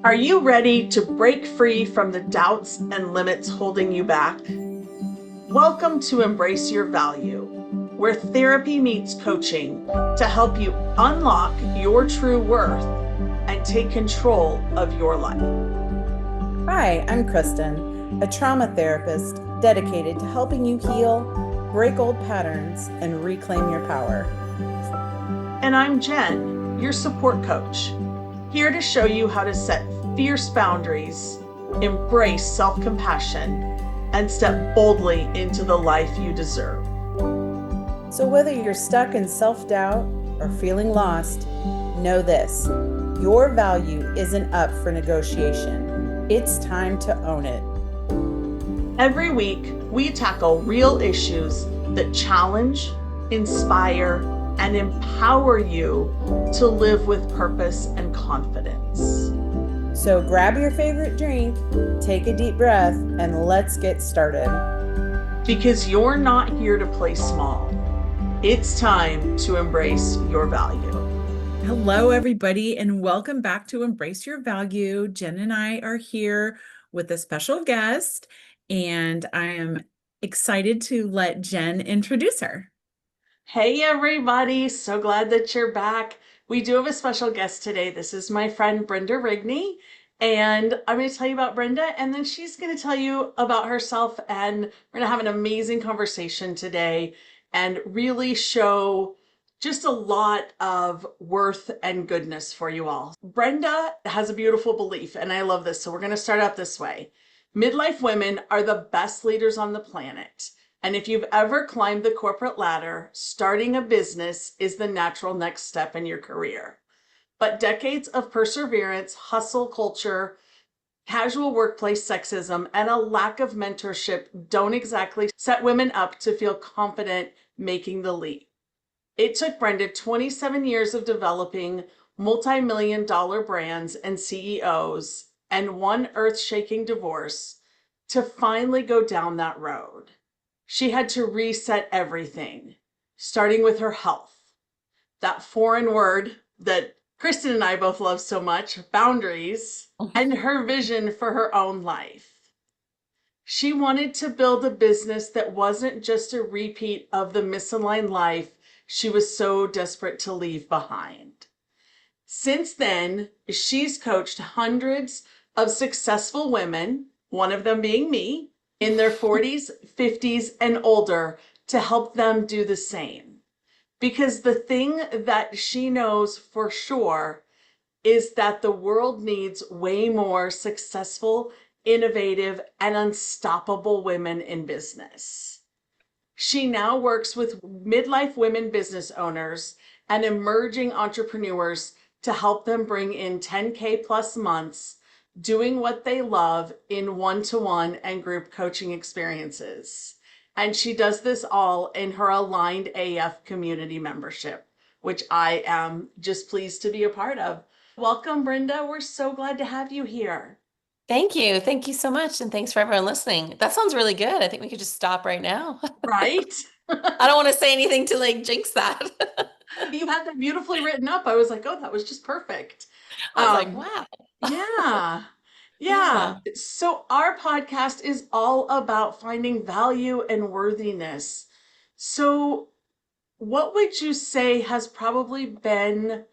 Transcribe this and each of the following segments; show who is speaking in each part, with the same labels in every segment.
Speaker 1: Are you ready to break free from the doubts and limits holding you back? Welcome to Embrace Your Value, where therapy meets coaching to help you unlock your true worth and take control of your life.
Speaker 2: Hi, I'm Kristen, a trauma therapist dedicated to helping you heal, break old patterns, and reclaim your power.
Speaker 1: And I'm Jen, your support coach, here to show you how to set fierce boundaries, embrace self-compassion, and step boldly into the life you deserve.
Speaker 2: So, whether you're stuck in self doubt or feeling lost, know this: your value isn't up for negotiation. It's time to own it.
Speaker 1: Every week, we tackle real issues that challenge, inspire, and empower you to live with purpose and confidence.
Speaker 2: So, grab your favorite drink, take a deep breath, and let's get started.
Speaker 1: Because you're not here to play small. It's time to embrace your value.
Speaker 3: Hello, everybody, and welcome back to Embrace Your Value. Jen and I are here with a special guest, and I am excited to let Jen introduce her.
Speaker 1: Hey, everybody. So glad that you're back. We do have a special guest today. This is my friend Brenda Rigney, and I'm going to tell you about Brenda, and then she's going to tell you about herself, and we're going to have an amazing conversation today and really show just a lot of worth and goodness for you all. Brenda has a beautiful belief, and I love this. So we're going to start out this way. Midlife women are the best leaders on the planet. And if you've ever climbed the corporate ladder, starting a business is the natural next step in your career. But decades of perseverance, hustle culture, casual workplace sexism, and a lack of mentorship don't exactly set women up to feel confident making the leap. It took Brenda 27 years of developing multi-million-dollar brands and CEOs and one earth-shaking divorce to finally go down that road. She had to reset everything, starting with her health. That foreign word that Kristen and I both love so much, boundaries, and her vision for her own life. She wanted to build a business that wasn't just a repeat of the misaligned life she was so desperate to leave behind. Since then, she's coached hundreds of successful women, one of them being me, in their 40s, 50s, and older to help them do the same. Because the thing that she knows for sure is that the world needs way more successful, innovative, and unstoppable women in business. She now works with midlife women business owners and emerging entrepreneurs to help them bring in 10K plus months doing what they love in one-to-one and group coaching experiences. And she does this all in her Aligned AF community membership, which I am just pleased to be a part of. Welcome, Brenda. We're so glad to have you here.
Speaker 4: Thank you. Thank you so much. And thanks for everyone listening. That sounds really good. I think we could just stop right now.
Speaker 1: Right?
Speaker 4: I don't want to say anything to like jinx that.
Speaker 1: You had that beautifully written up. I was like, oh, that was just perfect.
Speaker 4: I was like, wow.
Speaker 1: Yeah. Yeah.
Speaker 4: Yeah.
Speaker 1: So our podcast is all about finding value and worthiness. So what would you say has probably been,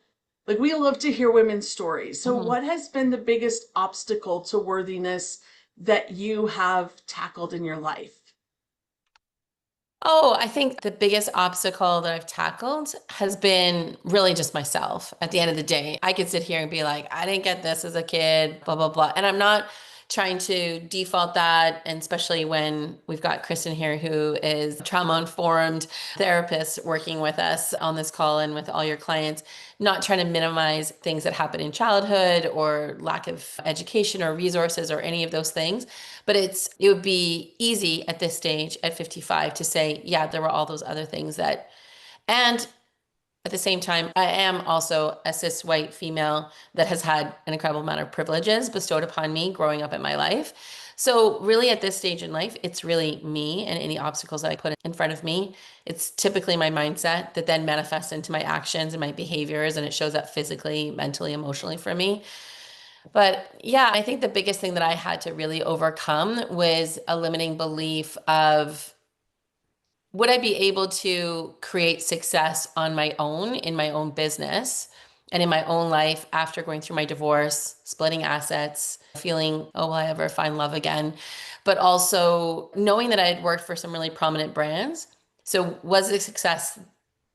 Speaker 1: like, we love to hear women's stories. So
Speaker 4: Mhm.
Speaker 1: what has been the biggest obstacle to worthiness that you have tackled in your life?
Speaker 4: Oh, I think the biggest obstacle that I've tackled has been really just myself. At the end of the day, I could sit here and be like, I didn't get this as a kid, blah, blah, blah. And I'm not trying to default that. And especially when we've got Kristen here, who is a trauma-informed therapist working with us on this call and with all your clients, not trying to minimize things that happen in childhood or lack of education or resources or any of those things. But it would be easy at this stage at 55 to say, yeah, there were all those other things that, and at the same time, I am also a cis white female that has had an incredible amount of privileges bestowed upon me growing up in my life. So really at this stage in life, it's really me and any obstacles that I put in front of me. It's typically my mindset that then manifests into my actions and my behaviors, and it shows up physically, mentally, emotionally for me. But yeah, I think the biggest thing that I had to really overcome was a limiting belief of would I be able to create success on my own in my own business and in my own life after going through my divorce, splitting assets, feeling, oh, will I ever find love again? But also knowing that I had worked for some really prominent brands. So was the success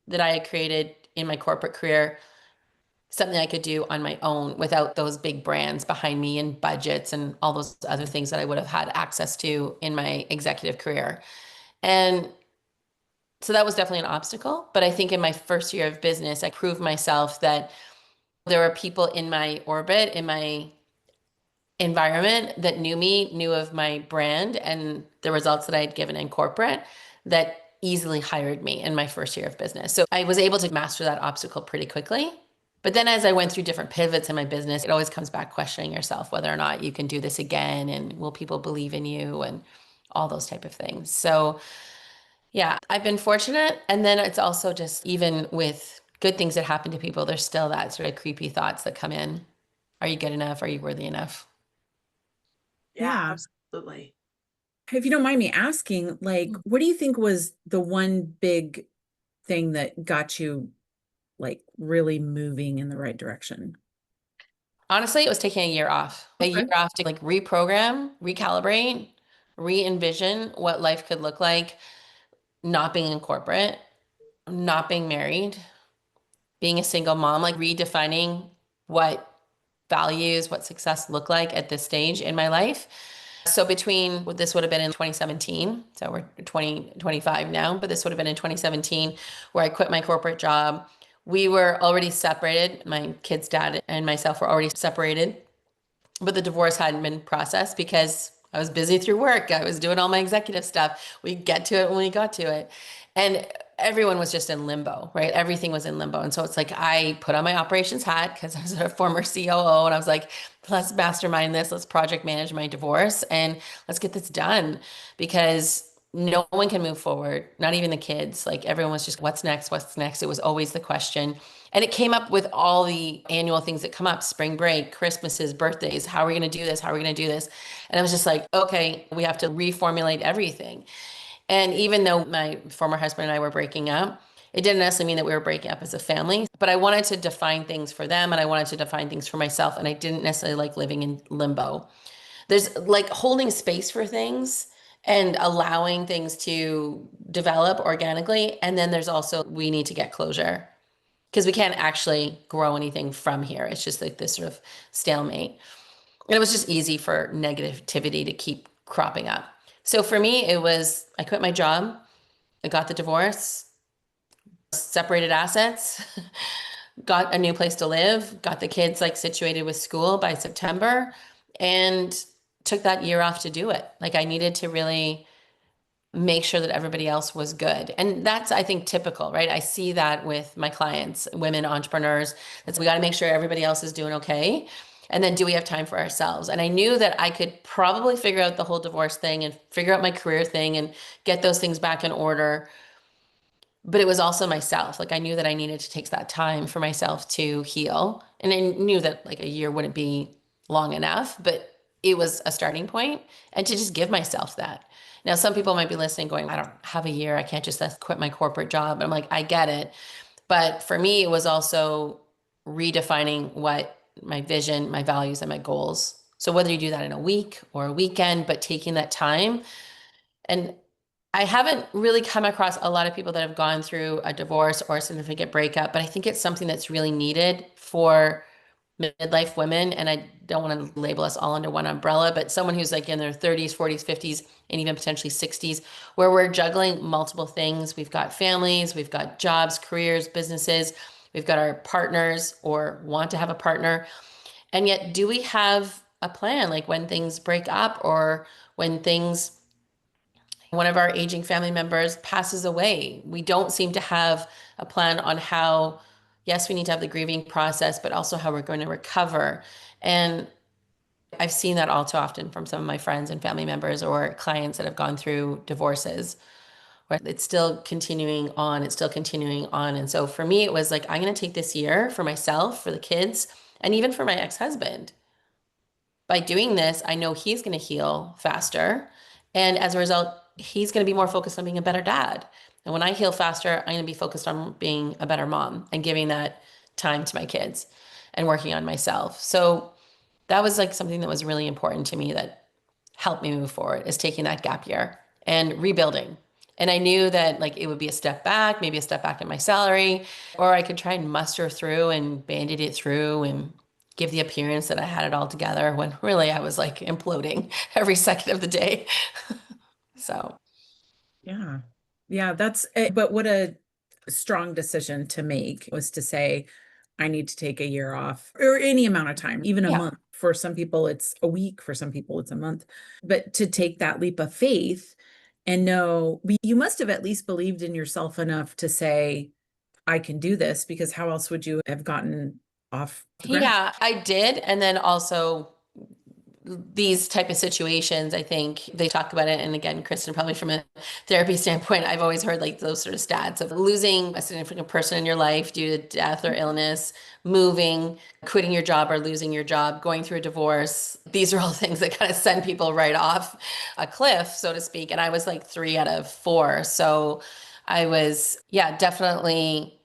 Speaker 4: that I had created in my corporate career something I could do on my own without those big brands behind me and budgets and all those other things that I would have had access to in my executive career? And so that was definitely an obstacle. But I think in my first year of business, I proved myself that there were people in my orbit, in my environment that knew me, knew of my brand and the results that I had given in corporate that easily hired me in my first year of business. So I was able to master that obstacle pretty quickly. But then as I went through different pivots in my business, it always comes back questioning yourself whether or not you can do this again and will people believe in you and all those type of things. So yeah, I've been fortunate. And then it's also just even with good things that happen to people, there's still that sort of creepy thoughts that come in. Are you good enough? Are you worthy enough?
Speaker 1: Yeah,
Speaker 3: Yeah.
Speaker 1: absolutely.
Speaker 3: If you don't mind me asking, like, what do you think was the one big thing that got you like really moving in the right direction?
Speaker 4: Honestly, it was taking a year
Speaker 3: Okay.
Speaker 4: off to like reprogram, recalibrate, re-envision what life could look like, not being in corporate, not being married, being a single mom, like redefining what values, what success look like at this stage in my life. So between this would have been in 2017, so we're 2025 now, but this would have been in 2017 where I quit my corporate job. We were already separated. My kid's dad and myself were already separated, but the divorce hadn't been processed because I was busy through work. I was doing all my executive stuff. We get to it when we got to it. And everyone was just in limbo, right? Everything was in limbo. And so it's like I put on my operations hat because I was a former COO and I was like, let's mastermind this, let's project manage my divorce and let's get this done because no one can move forward, not even the kids. Like everyone was just, what's next? What's next? It was always the question. And it came up with all the annual things that come up, spring break, Christmases, birthdays. How are we going to do this? How are we going to do this? And I was just like, okay, we have to reformulate everything. And even though my former husband and I were breaking up, it didn't necessarily mean that we were breaking up as a family, but I wanted to define things for them and I wanted to define things for myself. And I didn't necessarily like living in limbo. There's like holding space for things and allowing things to develop organically. And then there's also, we need to get closure because we can't actually grow anything from here. It's just like this sort of stalemate. And it was just easy for negativity to keep cropping up. So for me, it was I quit my job, I got the divorce, separated assets, got a new place to live, got the kids like situated with school by September, and took that year off to do it. Like I needed to really make sure that everybody else was good. And that's, I think, typical, right? I see that with my clients, women entrepreneurs. That's we got to make sure everybody else is doing okay. And then do we have time for ourselves? And I knew that I could probably figure out the whole divorce thing and figure out my career thing and get those things back in order. But it was also myself. Like I knew that I needed to take that time for myself to heal. And I knew that like a year wouldn't be long enough, but it was a starting point and to just give myself that. Now, some people might be listening going, I don't have a year. I can't just quit my corporate job. And I'm like, I get it. But for me, it was also redefining what my vision, my values, and my goals. So whether you do that in a week or a weekend, but taking that time and I haven't really come across a lot of people that have gone through a divorce or a significant breakup, but I think it's something that's really needed for midlife women. And I don't want to label us all under one umbrella, but someone who's like in their 30s, 40s, 50s, and even potentially 60s, where we're juggling multiple things. We've got families, we've got jobs, careers, businesses, we've got our partners or want to have a partner. And yet, do we have a plan like when things break up or when things one of our aging family members passes away. We don't seem to have a plan on how, yes, we need to have the grieving process, but also how we're going to recover. And I've seen that all too often from some of my friends and family members or clients that have gone through divorces where it's still continuing on, it's still continuing on. And so for me, it was like, I'm going to take this year for myself, for the kids, and even for my ex-husband by doing this, I know he's going to heal faster. And as a result, he's going to be more focused on being a better dad. And when I heal faster, I'm going to be focused on being a better mom and giving that time to my kids and working on myself. So that was like something that was really important to me that helped me move forward, is taking that gap year and rebuilding. And I knew that like it would be a step back, maybe a step back in my salary, or I could try and muster through and bandage it through and give the appearance that I had it all together when really I was like imploding every second of the day. So,
Speaker 3: Yeah. Yeah, but what a strong decision to make was to say, I need to take a year off or any amount of time, even a
Speaker 4: yeah.
Speaker 3: month. For some people, it's a week. For some people, it's a month. But to take that leap of faith and know, you must have at least believed in yourself enough to say, I can do this, because how else would you have gotten off the ground?
Speaker 4: Yeah, I did. And then also these type of situations, I think they talk about it. And again, Kristen, probably from a therapy standpoint, I've always heard like those sort of stats of losing a significant person in your life due to death or illness, moving, quitting your job or losing your job, going through a divorce. These are all things that kind of send people right off a cliff, so to speak. And I was like 3 out of 4. So I was, yeah, definitely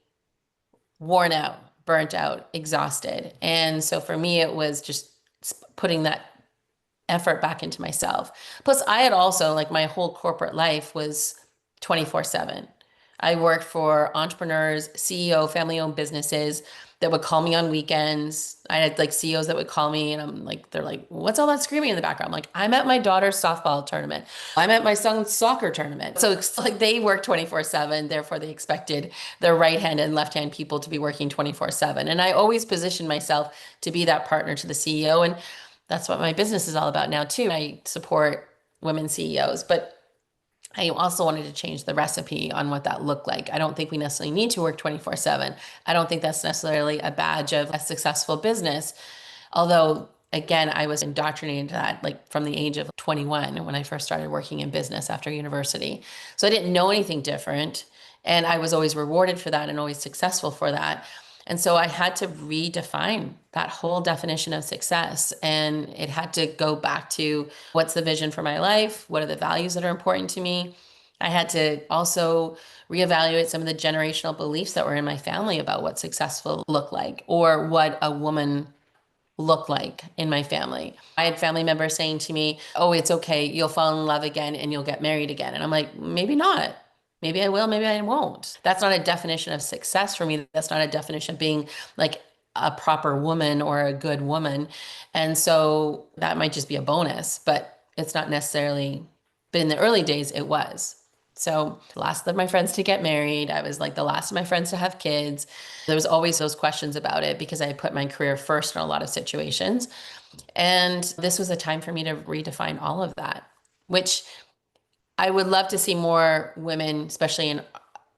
Speaker 4: worn out, burnt out, exhausted. And so for me, it was just putting that effort back into myself. Plus, I had also, like, my whole corporate life was 24/7. I worked for entrepreneurs, CEO, family owned businesses that would call me on weekends. I had like CEOs that would call me and I'm like, they're like, what's all that screaming in the background? I'm like, I'm at my daughter's softball tournament. I'm at my son's soccer tournament. So it's like they work 24/7. Therefore, they expected their right hand and left hand people to be working 24/7. And I always positioned myself to be that partner to the CEO. And that's what my business is all about now, too. I support women CEOs, but I also wanted to change the recipe on what that looked like. I don't think we necessarily need to work 24/7. I don't think that's necessarily a badge of a successful business. Although, again, I was indoctrinated into that like from the age of 21 when I first started working in business after university. So I didn't know anything different. And I was always rewarded for that and always successful for that. And so I had to redefine that whole definition of success. And it had to go back to what's the vision for my life? What are the values that are important to me? I had to also reevaluate some of the generational beliefs that were in my family about what successful looked like or what a woman looked like in my family. I had family members saying to me, oh, it's okay. You'll fall in love again and you'll get married again. And I'm like, maybe not. Maybe I will, maybe I won't. That's not a definition of success for me. That's not a definition of being like a proper woman or a good woman. And so that might just be a bonus, but it's not necessarily, but in the early days, it was. So the last of my friends to get married. I was like the last of my friends to have kids. There was always those questions about it because I put my career first in a lot of situations. And this was a time for me to redefine all of that, which I would love to see more women, especially in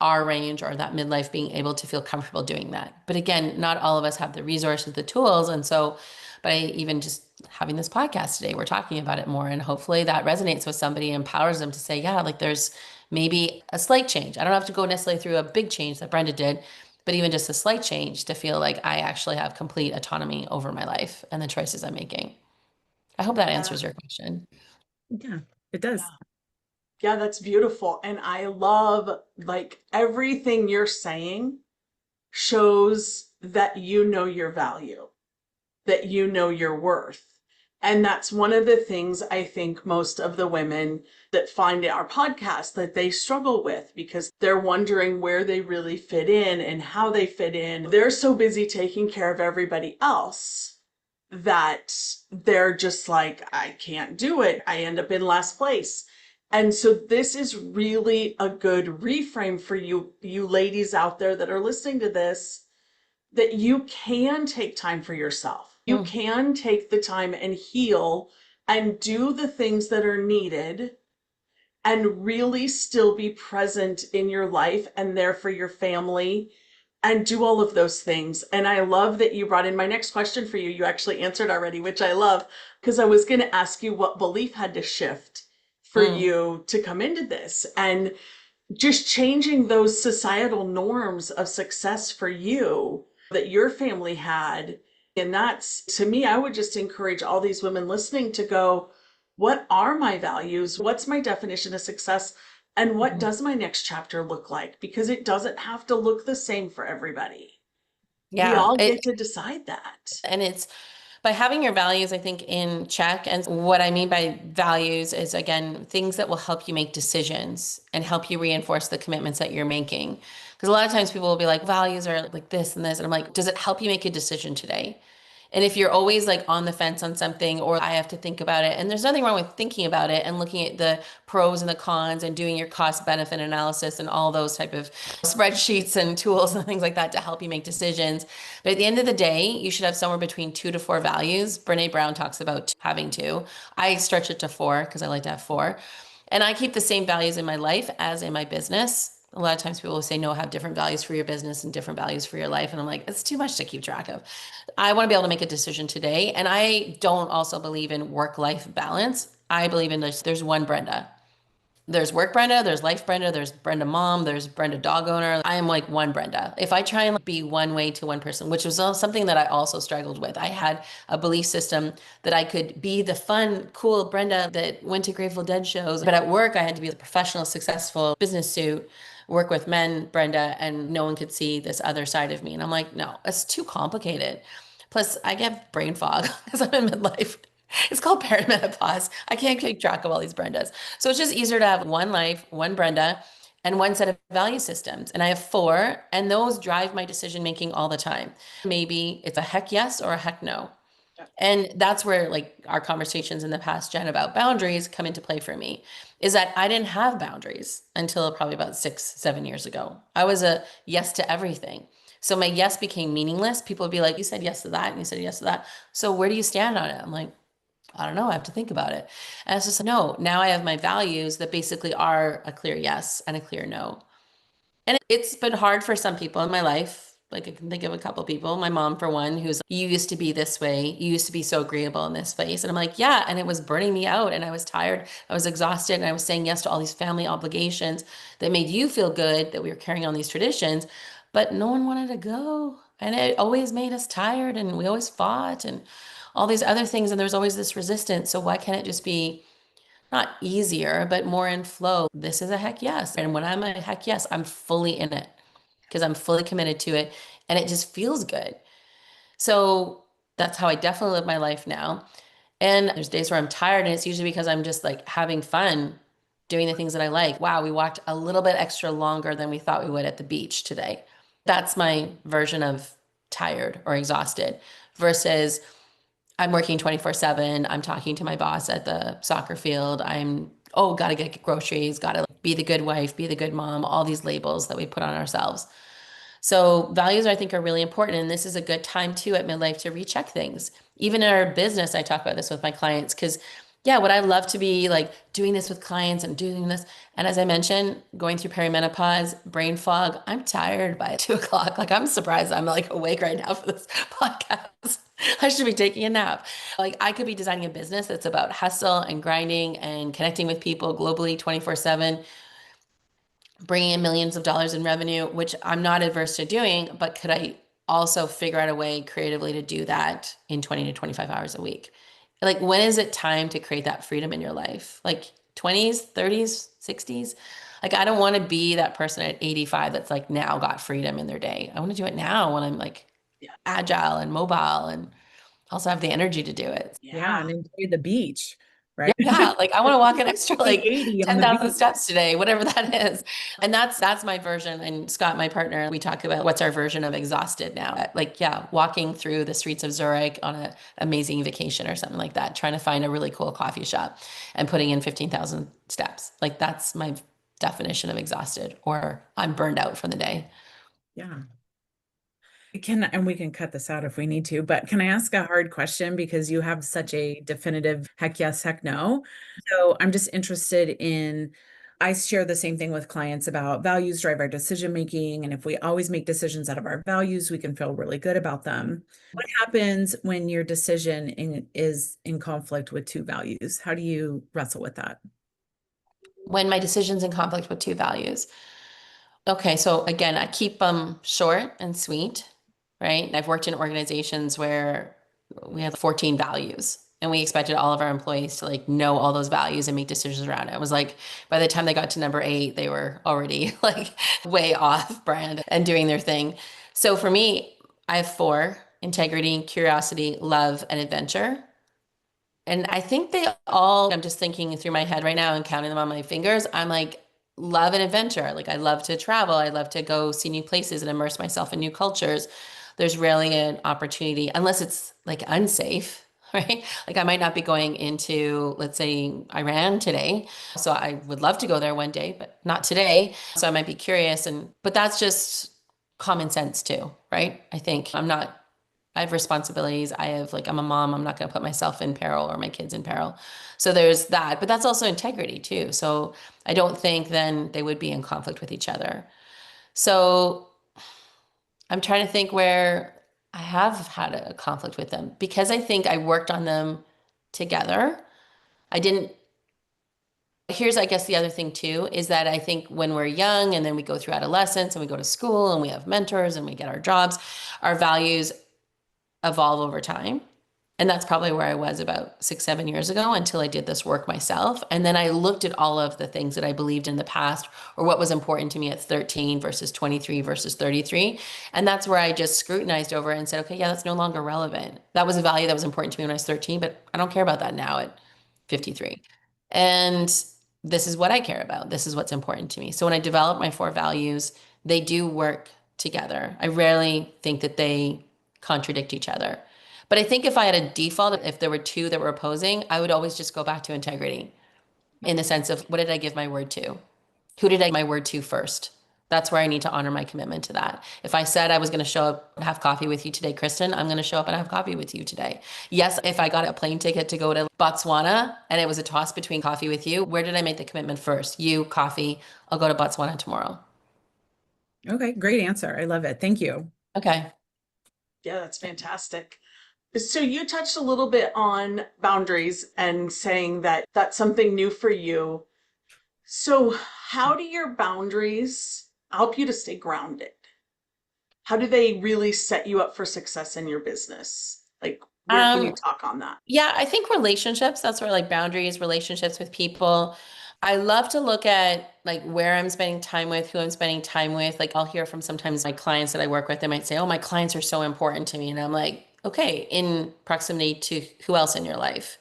Speaker 4: our range or that midlife, being able to feel comfortable doing that. But again, not all of us have the resources, the tools. And so, by even just having this podcast today, we're talking about it more. And hopefully that resonates with somebody, empowers them to say, yeah, like there's maybe a slight change. I don't have to go necessarily through a big change that Brenda did, but even just a slight change to feel like I actually have complete autonomy over my life and the choices I'm making. I hope that answers your question.
Speaker 3: Yeah, it does.
Speaker 1: Yeah. Yeah, that's beautiful. And I love like everything you're saying shows that you know your value, that you know your worth. And that's one of the things I think most of the women that find our podcast that they struggle with because they're wondering where they really fit in and how they fit in. They're so busy taking care of everybody else that they're just like, I can't do it. I end up in last place. And so this is really a good reframe for you ladies out there that are listening to this, that you can take time for yourself. You can take the time and heal and do the things that are needed and really still be present in your life and there for your family and do all of those things. And I love that you brought in my next question for you. You actually answered already, which I love, because I was going to ask you what belief had to shift for you to come into this. And just changing those societal norms of success for you that your family had And that's, to me, I would just encourage all these women listening to go, what are my values? What's my definition of success? And what
Speaker 3: Mhm.
Speaker 1: does my next chapter look like? Because it doesn't have to look the same for everybody. We
Speaker 4: Yeah,
Speaker 1: all get to decide that.
Speaker 4: and it's by having your values, I think, in check. And what I mean by values is, again, things that will help you make decisions and help you reinforce the commitments that you're making. Because a lot of times people will be like, values are like this and this. And I'm like, does it help you make a decision today? And if you're always like on the fence on something, or I have to think about it, and there's nothing wrong with thinking about it and looking at the pros and the cons and doing your cost benefit analysis and all those type of spreadsheets and tools and things like that to help you make decisions. But at the end of the day, you should have somewhere between 2 to 4 values. Brene Brown talks about having two. I stretch it to 4 because I like to have 4. And I keep the same values in my life as in my business. A lot of times people will say, no, have different values for your business and different values for your life. And I'm like, it's too much to keep track of. I want to be able to make a decision today. And I don't also believe in work-life balance. I believe in there's one Brenda. There's work Brenda, there's life Brenda, there's Brenda mom, there's Brenda dog owner. I am like one Brenda. If I try and be one way to one person, which was something that I also struggled with, I had a belief system that I could be the fun, cool Brenda that went to Grateful Dead shows. But at work, I had to be the professional, successful business suit, work with men, Brenda, and no one could see this other side of me. And I'm like, no, it's too complicated. Plus, I get brain fog because I'm in midlife. It's called perimenopause. I can't keep track of all these Brendas. So it's just easier to have one life, one Brenda, and one set of value systems. And I have 4, and those drive my decision making all the time. Maybe it's a heck yes or a heck no. And that's where like our conversations in the past, Jen, about boundaries come into play for me, is that I didn't have boundaries until probably about 6, 7 years ago. I was a yes to everything. So my yes became meaningless. People would be like, you said yes to that, and you said yes to that. So where do you stand on it? I'm like, I don't know. I have to think about it. And it's just, no, now I have my values that basically are a clear yes and a clear no. And it's been hard for some people in my life. Like I can think of a couple people, my mom for one, who's, you used to be this way. You used to be so agreeable in this place. And I'm like, yeah. And it was burning me out and I was tired. I was exhausted and I was saying yes to all these family obligations that made you feel good that we were carrying on these traditions, but no one wanted to go. And it always made us tired and we always fought and all these other things. And there's always this resistance. So why can't it just be not easier, but more in flow? This is a heck yes. And when I'm a heck yes, I'm fully in it because I'm fully committed to it and it just feels good. So that's how I definitely live my life now. And there's days where I'm tired and it's usually because I'm just like having fun doing the things that I like. Wow, we walked a little bit extra longer than we thought we would at the beach today. That's my version of tired or exhausted versus I'm working 24/7. I'm talking to my boss at the soccer field. Oh, got to get groceries, got to be the good wife, be the good mom, all these labels that we put on ourselves. So values, I think, are really important. And this is a good time too at midlife to recheck things. Even in our business, I talk about this with my clients because yeah, would I love to be like doing this with clients and doing this? And as I mentioned, going through perimenopause, brain fog, I'm tired by 2 o'clock. Like I'm surprised I'm like awake right now for this podcast. I should be taking a nap. Like I could be designing a business that's about hustle and grinding and connecting with people globally 24/7, bringing in millions of dollars in revenue, which I'm not adverse to doing, but could I also figure out a way creatively to do that in 20 to 25 hours a week? Like, when is it time to create that freedom in your life? Like 20s, 30s, 60s? Like, I don't want to be that person at 85 that's like now got freedom in their day. I want to do it now when I'm like
Speaker 1: Yeah.
Speaker 4: agile and mobile and also have the energy to do it.
Speaker 3: Yeah,
Speaker 1: Yeah.
Speaker 3: and enjoy the beach, right?
Speaker 4: Yeah, like I want to walk an extra like
Speaker 3: 80 on the
Speaker 4: 10,000
Speaker 3: beach.
Speaker 4: steps today, whatever that is. And that's my version. And Scott, my partner, we talk about what's our version of exhausted now. Like, yeah, walking through the streets of Zurich on an amazing vacation or something like that, trying to find a really cool coffee shop and putting in 15,000 steps. Like that's my definition of exhausted, or I'm burned out for the day.
Speaker 3: Yeah. And we can cut this out if we need to, but can I ask a hard question because you have such a definitive heck yes, heck no. So I'm just interested in, I share the same thing with clients about values drive our decision making. And if we always make decisions out of our values, we can feel really good about them. What happens when your decision is in conflict with 2 values? How do you wrestle with that?
Speaker 4: When my decision's in conflict with 2 values. Okay, so again, I keep them short and sweet. right? I've worked in organizations where we had 14 values and we expected all of our employees to like know all those values and make decisions around it. It was like by the time they got to number 8, they were already like way off brand and doing their thing. So for me, I have 4: integrity, curiosity, love, and adventure. And I think they all, I'm just thinking through my head right now and counting them on my fingers. I'm like, love and adventure. Like, I love to travel. I love to go see new places and immerse myself in new cultures. There's rarely an opportunity, unless it's like unsafe, right? Like, I might not be going into, let's say, Iran today. So I would love to go there one day, but not today. So I might be curious. But that's just common sense too, right? I think I have responsibilities. I'm a mom. I'm not going to put myself in peril or my kids in peril. So there's that, but that's also integrity too. So I don't think then they would be in conflict with each other. So I'm trying to think where I have had a conflict with them because I think I worked on them together. I didn't. Here's, I guess, the other thing too, is that I think when we're young and then we go through adolescence and we go to school and we have mentors and we get our jobs, our values evolve over time. And that's probably where I was about 6, 7 years ago until I did this work myself. And then I looked at all of the things that I believed in the past or what was important to me at 13 versus 23 versus 33. And that's where I just scrutinized over it and said, okay, yeah, that's no longer relevant. That was a value that was important to me when I was 13, but I don't care about that now at 53. And this is what I care about. This is what's important to me. So when I develop my 4 values, they do work together. I rarely think that they contradict each other. But I think if I had a default, if there were 2 that were opposing, I would always just go back to integrity in the sense of what did I give my word to? Who did I give my word to first? That's where I need to honor my commitment to that. If I said I was going to show up and have coffee with you today, Kristen, I'm going to show up and have coffee with you today. Yes, if I got a plane ticket to go to Botswana and it was a toss between coffee with you, where did I make the commitment first? You, coffee, I'll go to Botswana tomorrow.
Speaker 3: Okay, great answer. I love it. Thank you.
Speaker 4: Okay.
Speaker 1: Yeah, that's fantastic. So you touched a little bit on boundaries and saying that that's something new for you. So how do your boundaries help you to stay grounded? How do they really set you up for success in your business? Like, where can you
Speaker 4: Um,
Speaker 1: talk on that?
Speaker 4: Yeah, I think relationships, that's where like boundaries, relationships with people. I love to look at like where I'm spending time with, who I'm spending time with. Like I'll hear from sometimes my clients that I work with, they might say, "Oh, my clients are so important to me." And I'm like, "Okay, in proximity to who else in your life?"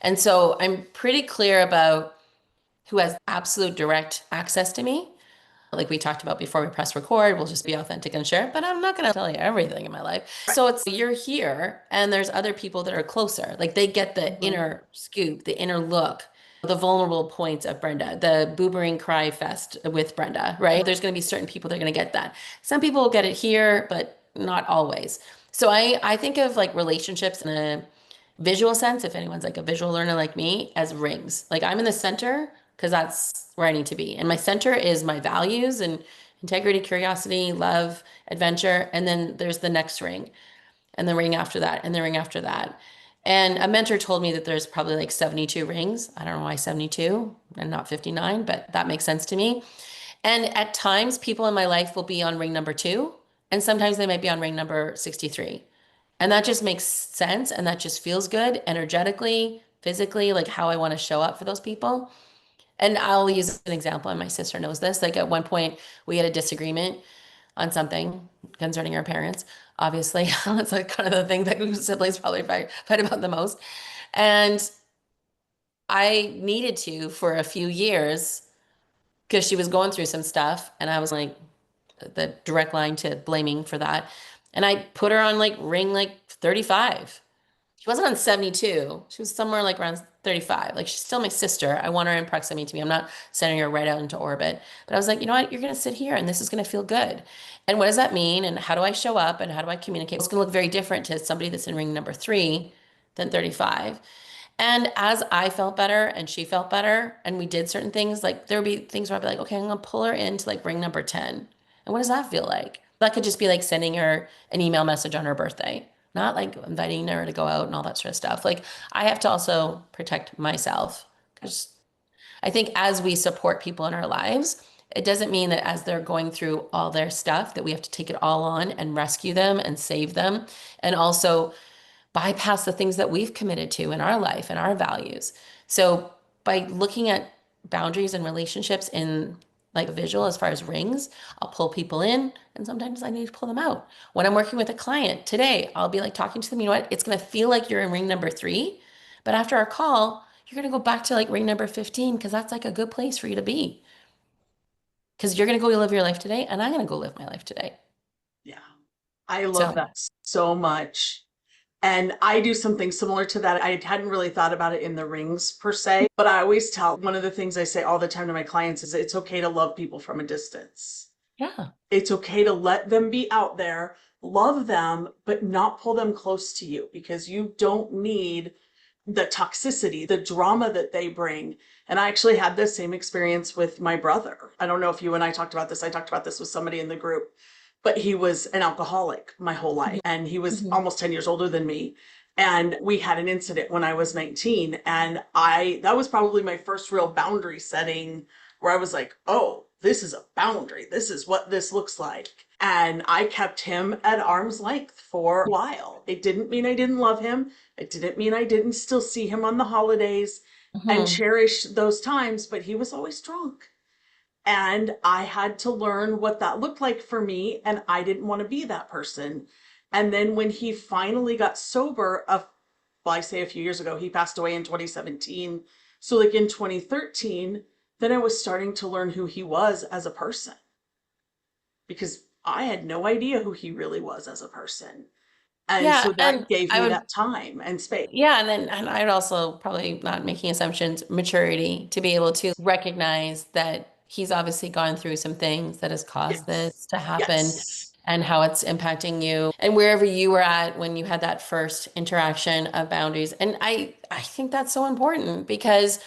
Speaker 4: And so I'm pretty clear about who has absolute direct access to me. Like we talked about before we press record, we'll just be authentic and share, but I'm not going to tell you everything in my life. So it's you're here and there's other people that are closer. Like they get the
Speaker 1: Mhm.
Speaker 4: inner scoop, the inner look, the vulnerable points of Brenda, the boobering cry fest with Brenda, right? There's going to be certain people that are going to get that. Some people will get it here, but not always. So I think of like relationships in a visual sense, if anyone's like a visual learner like me, as rings. Like I'm in the center because that's where I need to be. And my center is my values and integrity, curiosity, love, adventure. And then there's the next ring and the ring after that and the ring after that. And a mentor told me that there's probably like 72 rings. I don't know why 72 and not 59, but that makes sense to me. And at times, people in my life will be on ring number 2, and sometimes they might be on ring number 63. And that just makes sense and that just feels good energetically, physically, like how I want to show up for those people. And I'll use an example, and my sister knows this. Like at one point, we had a disagreement on something concerning our parents. Obviously, that's like kind of the thing that siblings probably fight about the most. And I needed to for a few years because she was going through some stuff, and I was like the direct line to blaming for that. And I put her on like ring like 35. She wasn't on 72. She was somewhere like around 35. Like she's still my sister. I want her in proximity to me. I'm not sending her right out into orbit. But I was like, you know what? You're going to sit here and this is going to feel good. And what does that mean? And how do I show up? And how do I communicate? It's going to look very different to somebody that's in ring number 3 than 35. And as I felt better and she felt better and we did certain things, like there would be things where I'd be like, okay, I'm going to pull her into like ring number 10. And what does that feel like? That could just be like sending her an email message on her birthday, not like inviting her to go out and all that sort of stuff. Like I have to also protect myself because I think as we support people in our lives, It doesn't mean that as they're going through all their stuff that we have to take it all on and rescue them and save them and also bypass the things that we've committed to in our life and our values. So by looking at boundaries and relationships in like a visual as far as rings, I'll pull people in and sometimes I need to pull them out. When I'm working with a client today, I'll be like talking to them, you know what? It's going to feel like you're in ring number 3, but after our call, you're going to go back to like ring number 15 because that's like a good place for you to be. Because you're going to go live your life today and I'm going to go live my life today.
Speaker 1: Yeah. I love
Speaker 4: So,
Speaker 1: that so much. And I do something similar to that. I hadn't really thought about it in the rings per se, but I always tell one of the things I say all the time to my clients is it's okay to love people from a distance.
Speaker 4: yeah.
Speaker 1: It's okay to let them be out there, love them, but not pull them close to you because you don't need the toxicity, the drama that they bring. And I actually had the same experience with my brother. I don't know if you and I talked about this. I talked about this with somebody in the group, but he was an alcoholic my whole life and he was
Speaker 4: Mhm.
Speaker 1: almost 10 years older than me. And we had an incident when I was 19 and that was probably my first real boundary setting where I was like, oh, this is a boundary. This is what this looks like. And I kept him at arm's length for a while. It didn't mean I didn't love him. It didn't mean I didn't still see him on the holidays and
Speaker 4: Mhm.
Speaker 1: cherish those times, but he was always drunk. And I had to learn what that looked like for me, and I didn't want to be that person. And then when he finally got sober, well, I say a few years ago, he passed away in 2017. So, like in 2013, then I was starting to learn who he was as a person because I had no idea who he really was as a person. And
Speaker 4: Yeah,
Speaker 1: so that
Speaker 4: and
Speaker 1: gave
Speaker 4: I
Speaker 1: me
Speaker 4: would,
Speaker 1: that time and space.
Speaker 4: yeah, and I'd also probably not making assumptions, maturity to be able to recognize that he's obviously gone through some things that has caused
Speaker 1: Yes.
Speaker 4: this to happen
Speaker 1: Yes.
Speaker 4: and how it's impacting you and wherever you were at when you had that first interaction of boundaries. And I think that's so important because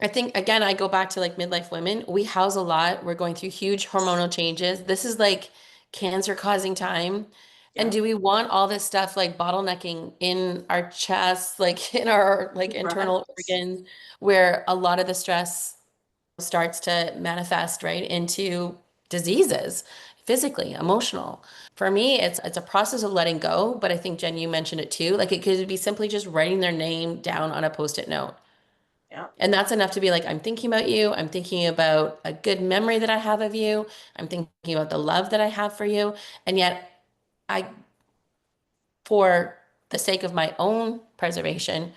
Speaker 4: I think again, I go back to like midlife women. We house a lot. We're going through huge hormonal changes. This is like cancer causing time. And
Speaker 1: Yeah.
Speaker 4: do we want all this stuff like bottlenecking in our chest, like in our like
Speaker 1: Right.
Speaker 4: internal organs, where a lot of the stress starts to manifest right into diseases, physically, emotional. For me, it's a process of letting go, but I think Jen, you mentioned it too. Like it could be simply just writing their name down on a post-it note.
Speaker 1: Yeah.
Speaker 4: And that's enough to be like, I'm thinking about you. I'm thinking about a good memory that I have of you. I'm thinking about the love that I have for you. And yet, I, for the sake of my own preservation,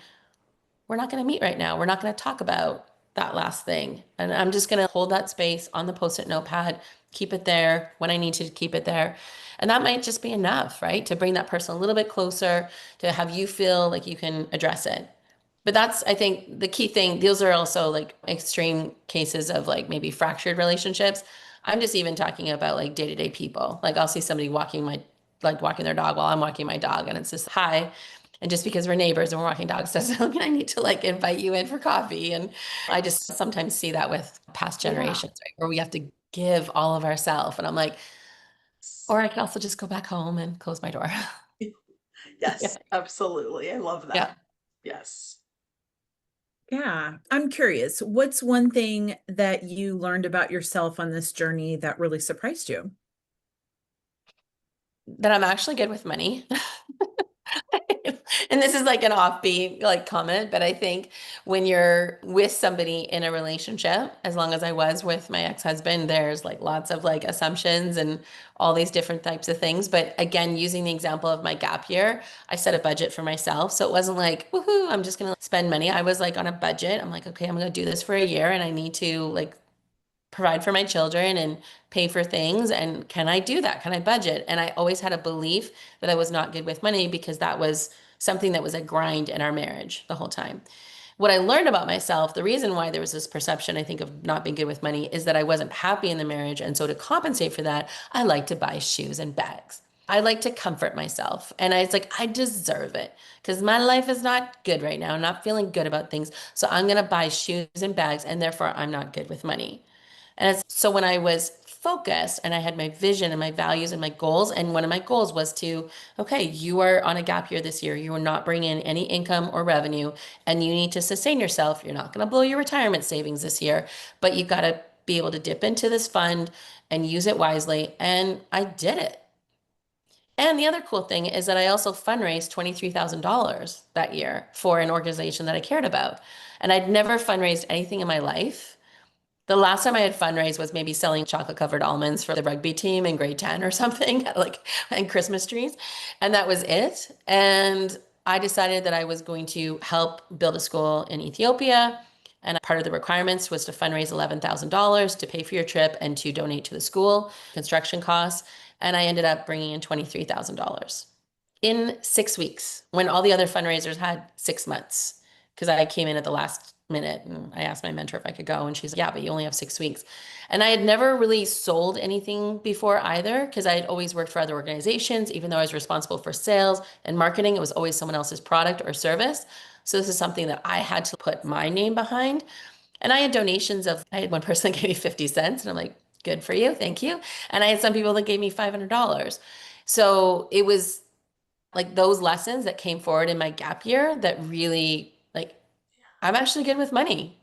Speaker 4: we're not going to meet right now. We're not going to talk about that last thing. And I'm just going to hold that space on the post-it notepad, keep it there when I need to keep it there. And that might just be enough, right? To bring that person a little bit closer, to have you feel like you can address it. But that's, I think, the key thing. Those are also like extreme cases of like maybe fractured relationships. I'm just even talking about like day-to-day people. Like I'll see somebody walking their dog while I'm walking my dog, and it's just hi. And just because we're neighbors and we're walking dogs doesn't mean I need to like invite you in for coffee. And I just
Speaker 1: Yes.
Speaker 4: sometimes see that with past
Speaker 1: Yeah.
Speaker 4: generations, right? Where we have to give all of ourselves. And I'm like, or I could also just go back home and close my door.
Speaker 1: Yes,
Speaker 4: Yeah.
Speaker 1: absolutely. I love
Speaker 4: Yeah.
Speaker 1: that. Yes.
Speaker 3: Yeah, I'm curious. What's one thing that you learned about yourself on this journey that really surprised you?
Speaker 4: That I'm actually good with money. And this is like an offbeat like comment, but I think when you're with somebody in a relationship, as long as I was with my ex-husband, there's like lots of like assumptions and all these different types of things. But again, using the example of my gap year, I set a budget for myself. So it wasn't like, woohoo, I'm just gonna spend money. I was like on a budget. I'm like, okay, I'm gonna do this for a year and I need to like provide for my children and pay for things. And can I do that? Can I budget? And I always had a belief that I was not good with money because that was something that was a grind in our marriage the whole time. What I learned about myself, the reason why there was this perception, I think, of not being good with money is that I wasn't happy in the marriage. And so to compensate for that, I like to buy shoes and bags. I like to comfort myself. And I was like, I deserve it because my life is not good right now. I'm not feeling good about things. So I'm going to buy shoes and bags. And therefore, I'm not good with money. And so when I was focused and I had my vision and my values and my goals, and one of my goals was to, okay, you are on a gap year this year. You are not bringing in any income or revenue, and you need to sustain yourself. You're not going to blow your retirement savings this year, but you've got to be able to dip into this fund and use it wisely. And I did it. And the other cool thing is that I also fundraised $23,000 that year for an organization that I cared about. And I'd never fundraised anything in my life. The last time I had fundraised was maybe selling chocolate covered almonds for the rugby team in grade 10 or something, like, and Christmas trees. And that was it. And I decided that I was going to help build a school in Ethiopia. And part of the requirements was to fundraise $11,000 to pay for your trip and to donate to the school construction costs. And I ended up bringing in $23,000 in 6 weeks when all the other fundraisers had 6 months, because I came in at the last minute and I asked my mentor if I could go, and she's like, yeah, but you only have 6 weeks. And I had never really sold anything before either, because I had always worked for other organizations. Even though I was responsible for sales and marketing, it was always someone else's product or service. So this is something that I had to put my name behind. And I had donations I had one person that gave me 50 cents and I'm like, good for you, thank you. And I had some people that gave me $500. So it was like those lessons that came forward in my gap year that really, like, I'm actually good with money.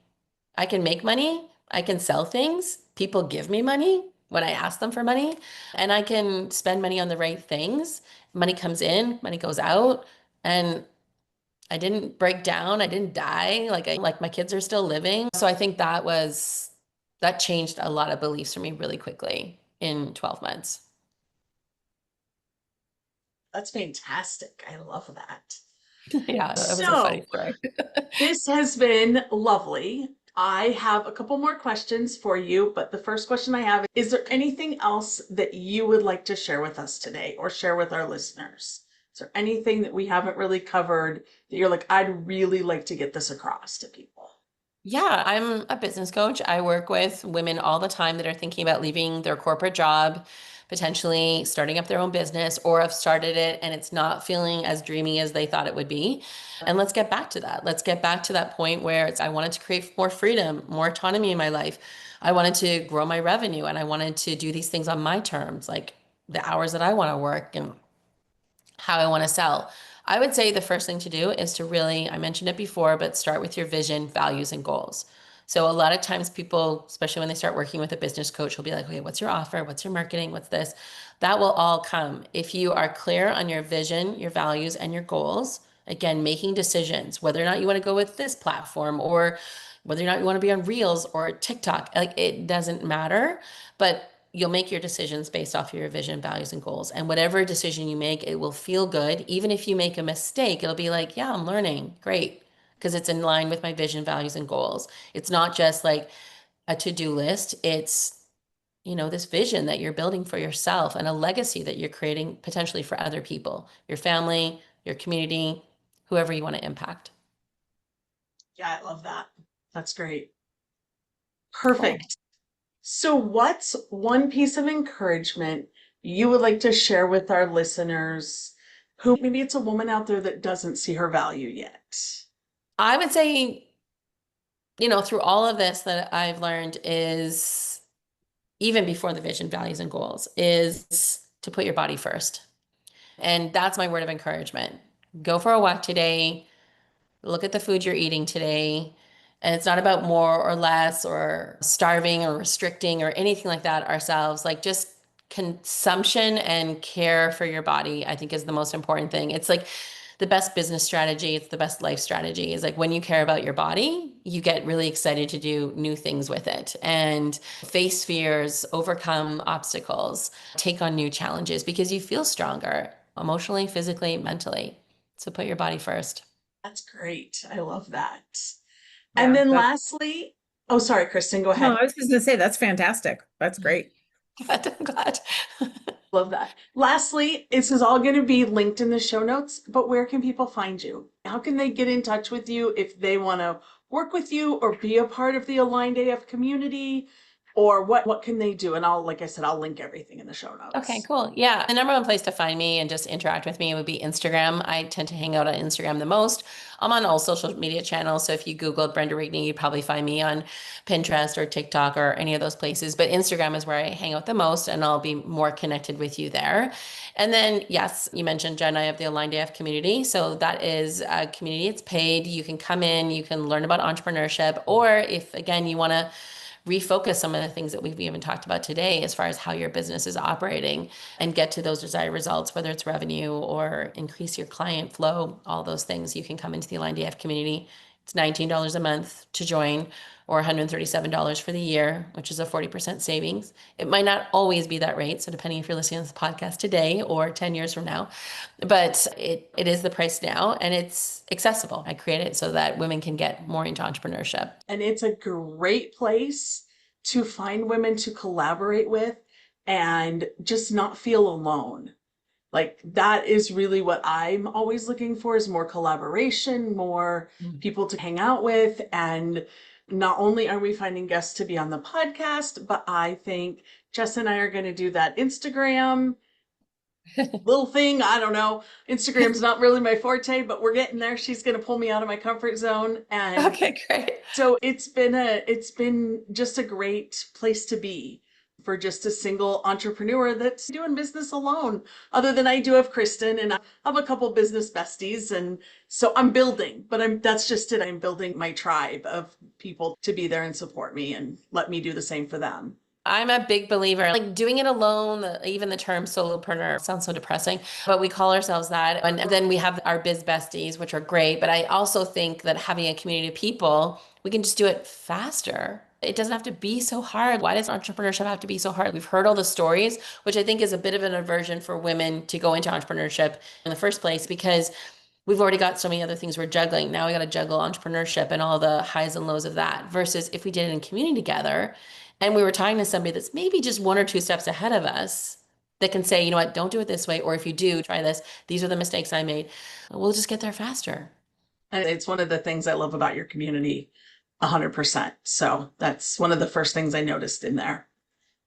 Speaker 4: I can make money. I can sell things. People give me money when I ask them for money, and I can spend money on the right things. Money comes in, money goes out, and I didn't break down. I didn't die. Like my kids are still living. So I think that changed a lot of beliefs for me really quickly in 12 months.
Speaker 1: That's fantastic. I love that.
Speaker 4: Yeah, that was a
Speaker 1: So,
Speaker 4: funny story.
Speaker 1: this has been lovely. I have a couple more questions for you, but the first question I have is there anything else that you would like to share with us today or share with our listeners? Is there anything that we haven't really covered that you're like, I'd really like to get this across to people?
Speaker 4: Yeah, I'm a business coach. I work with women all the time that are thinking about leaving their corporate job, potentially starting up their own business, or have started it and it's not feeling as dreamy as they thought it would be. And let's get back to that. Let's get back to that point where I wanted to create more freedom, more autonomy in my life. I wanted to grow my revenue and I wanted to do these things on my terms, like the hours that I want to work and how I want to sell. I would say the first thing to do is to really, I mentioned it before, but start with your vision, values, and goals. So a lot of times people, especially when they start working with a business coach, will be like, okay, what's your offer? What's your marketing? What's this? That will all come if you are clear on your vision, your values, and your goals. Again, making decisions, whether or not you want to go with this platform or whether or not you want to be on Reels or TikTok, like it doesn't matter. But you'll make your decisions based off of your vision, values, and goals. And whatever decision you make, it will feel good. Even if you make a mistake, it'll be like, yeah, I'm learning. Great. Because it's in line with my vision, values, and goals. It's not just like a to-do list. It's, this vision that you're building for yourself and a legacy that you're creating potentially for other people, your family, your community, whoever you want to impact.
Speaker 1: Yeah, I love that. That's great.
Speaker 4: Cool.
Speaker 1: Perfect. So, what's one piece of encouragement you would like to share with our listeners who maybe it's a woman out there that doesn't see her value yet?
Speaker 4: I would say, through all of this that I've learned is even before the vision, values, and goals, is to put your body first. And that's my word of encouragement. Go for a walk today. Look at the food you're eating today. And it's not about more or less or starving or restricting or anything like that ourselves. Like just consumption and care for your body, I think is the most important thing. It's like the best business strategy. It's the best life strategy is like when you care about your body, you get really excited to do new things with it and face fears, overcome obstacles, take on new challenges because you feel stronger emotionally, physically, mentally. So put your body first.
Speaker 1: That's great. I love that. And
Speaker 3: Yeah,
Speaker 1: then lastly, oh, sorry, Kristen, go
Speaker 3: no,
Speaker 1: ahead.
Speaker 3: I was just gonna say that's fantastic. That's great.
Speaker 4: Glad, I'm glad.
Speaker 1: Love that. Lastly, this is all going to be linked in the show notes, but where can people find you? How can they get in touch with you if they want to work with you or be a part of the Aligned AF community? Or what can they do? And like I said, I'll link everything in the show
Speaker 4: Okay,
Speaker 1: notes.
Speaker 4: cool. Yeah. The number one place to find me and just interact with me would be Instagram. I tend to hang out on Instagram the most. I'm on all social media channels. So if you Google Brenda Rigney, you'd probably find me on Pinterest or TikTok or any of those places. But Instagram is where I hang out the most and I'll be more connected with you there. And then, yes, you mentioned Jen, I have the Aligned AF community. So that is a community. It's paid. You can come in, you can learn about entrepreneurship, or if again, you want to refocus some of the things that we've even talked about today as far as how your business is operating and get to those desired results, whether it's revenue or increase your client flow, all those things, you can come into the Aligned AF community. It's $19 a month to join, or $137 for the year, which is a 40% savings. It might not always be that rate, so depending if you're listening to this podcast today or 10 years from now, but it is the price now, and it's accessible. I create it so that women can get more into entrepreneurship.
Speaker 1: And it's a great place to find women to collaborate with and just not feel alone. Like that is really what I'm always looking for, is more collaboration, more people to hang out with. And not only are we finding guests to be on the podcast, but I think Jess and I are going to do that Instagram little thing. I don't know. Instagram's not really my forte, but we're getting there. She's going to pull me out of my comfort zone. And
Speaker 4: Okay, great.
Speaker 1: so it's been just a great place to be for just a single entrepreneur that's doing business alone. Other than I do have Kristen, and I have a couple business besties, and so I'm building, but that's just it. I'm building my tribe of people to be there and support me and let me do the same for them.
Speaker 4: I'm a big believer, like doing it alone, even the term solopreneur sounds so depressing, but we call ourselves that. And then we have our biz besties, which are great. But I also think that having a community of people, we can just do it faster. It doesn't have to be so hard. Why does entrepreneurship have to be so hard? We've heard all the stories, which I think is a bit of an aversion for women to go into entrepreneurship in the first place, because we've already got so many other things we're juggling. Now we got to juggle entrepreneurship and all the highs and lows of that, versus if we did it in community together and we were talking to somebody that's maybe just one or two steps ahead of us that can say, you know what, don't do it this way. Or if you do, try this. These are the mistakes I made. We'll just get there faster.
Speaker 1: And it's one of the things I love about your community, 100%. So that's one of the first things I noticed in there.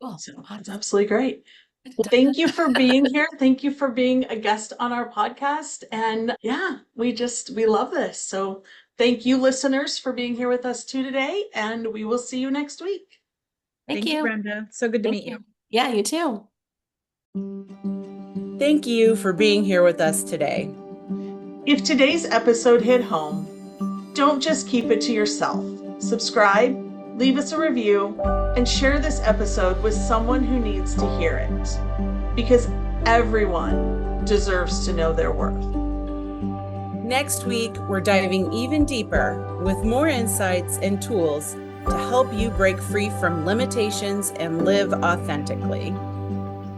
Speaker 4: Cool.
Speaker 1: So that's absolutely great. Well, thank you for being here. Thank you for being a guest on our podcast. And yeah, we love this. So thank you, listeners, for being here with us too today. And we will see you next week.
Speaker 4: Thank you,
Speaker 3: Brenda. So good to meet you.
Speaker 4: Yeah, you too.
Speaker 2: Thank you for being here with us today.
Speaker 1: If today's episode hit home, don't just keep it to yourself. Subscribe, leave us a review, and share this episode with someone who needs to hear it. Because everyone deserves to know their worth.
Speaker 2: Next week, we're diving even deeper with more insights and tools to help you break free from limitations and live authentically.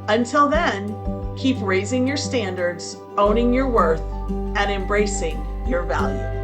Speaker 1: Until then, keep raising your standards, owning your worth, and embracing your value.